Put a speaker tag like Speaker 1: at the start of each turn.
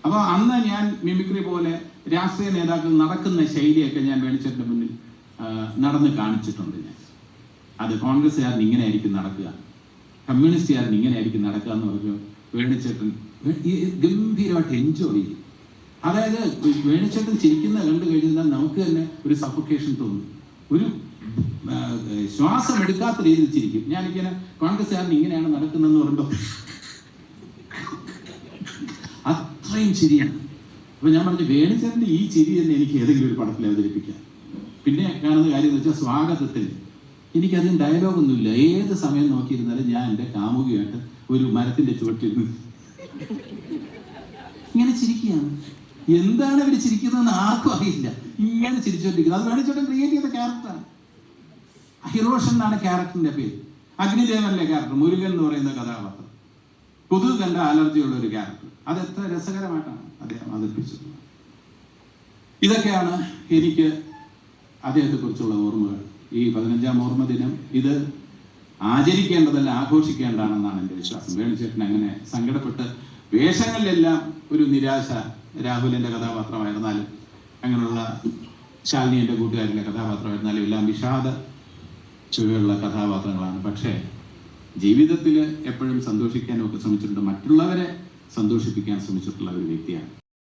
Speaker 1: അപ്പോൾ അന്ന് ഞാൻ മിമിക്രി പോലെ രാഷ്ട്രീയ നേതാക്കൾ നടക്കുന്ന ശൈലിയൊക്കെ ഞാൻ വേണിച്ചേട്ടൻ്റെ മുന്നിൽ നടന്ന് കാണിച്ചിട്ടുണ്ട്. ഞാൻ അത് കോൺഗ്രസ്സുകാരൻ ഇങ്ങനെയായിരിക്കും നടക്കുക, കമ്മ്യൂണിസ്റ്റുകാരൻ ഇങ്ങനെയായിരിക്കും നടക്കുക എന്ന് പറഞ്ഞു വേണിച്ചേട്ടൻ ഗംഭീരമായിട്ട് എൻജോയ് ചെയ്യും. അതായത് വേണിച്ചേട്ടൻ ചിരിക്കുന്ന കണ്ടു കഴിഞ്ഞാൽ നമുക്ക് തന്നെ ഒരു സഫോക്കേഷൻ തോന്നും, ഒരു ശ്വാസം എടുക്കാത്ത രീതിയിൽ ചിരിക്കും. ഞാനിങ്ങനെ കോൺഗ്രസ്സുകാരൻ ഇങ്ങനെയാണ് നടക്കുന്നതെന്ന് പറയുമ്പോൾ അത്രയും ചിരിയാണ്. അപ്പൊ ഞാൻ പറഞ്ഞു വേണിച്ചേട്ടൻ്റെ ഈ ചിരി തന്നെ എനിക്ക് ഏതെങ്കിലും ഒരു പടത്തിൽ അവതരിപ്പിക്കാം. പിന്നെ കാണുന്ന കാര്യം എന്ന് വെച്ചാൽ സ്വാഗതത്തിൽ എനിക്കതിന് ഡയലോഗൊന്നുമില്ല. ഏത് സമയം നോക്കിയിരുന്നാലും ഞാൻ എൻ്റെ കാമുകിയായിട്ട് ഒരു മരത്തിന്റെ ചുവട്ടിരുന്ന് ഇങ്ങനെ ചിരിക്കുകയാണ്. എന്താണ് ഇവർ ചിരിക്കുന്നതെന്ന് ആർക്കും അറിയില്ല. ഇങ്ങനെ ചിരിച്ചുകൊണ്ടിരിക്കുന്നത് അത് വേണിച്ചേട്ടൻ ക്രിയേറ്റ് ചെയ്ത ക്യാരക്ടറാണ്. ഹിറോഷൻ എന്നാണ് ക്യാരക്ടറിന്റെ പേര്. അഗ്നിദേവനിലെ ക്യാരക്ടർ മുരുകൻ എന്ന് പറയുന്ന കഥാപാത്രം, കൊതുക് കണ്ട അലർജിയുള്ള ഒരു ക്യാരക്ടർ. അത് എത്ര രസകരമായിട്ടാണ് അദ്ദേഹം അവതരിപ്പിച്ചത്. ഇതൊക്കെയാണ് എനിക്ക് അദ്ദേഹത്തെ കുറിച്ചുള്ള ഓർമ്മകൾ. ഈ 15ാം ഓർമ്മ ദിനം ഇത് ആചരിക്കേണ്ടതല്ല, ആഘോഷിക്കേണ്ടതാണെന്നാണ് എൻ്റെ വിശ്വാസം. വേണിച്ചേട്ടൻ അങ്ങനെ സങ്കടപ്പെട്ട് വേഷങ്ങളിലെല്ലാം ഒരു നിരാശ, രാഹുലിൻ്റെ കഥാപാത്രമായിരുന്നാലും അങ്ങനെയുള്ള ശാലിനി എൻ്റെ കൂട്ടുകാരിലെ കഥാപാത്രമായിരുന്നാലും എല്ലാം വിഷാദ ചുവയുള്ള കഥാപാത്രങ്ങളാണ്. പക്ഷേ ജീവിതത്തിൽ എപ്പോഴും സന്തോഷിക്കാനും ഒക്കെ ശ്രമിച്ചിട്ടുണ്ട്, മറ്റുള്ളവരെ സന്തോഷിപ്പിക്കാൻ ശ്രമിച്ചിട്ടുള്ള ഒരു വ്യക്തിയാണ്.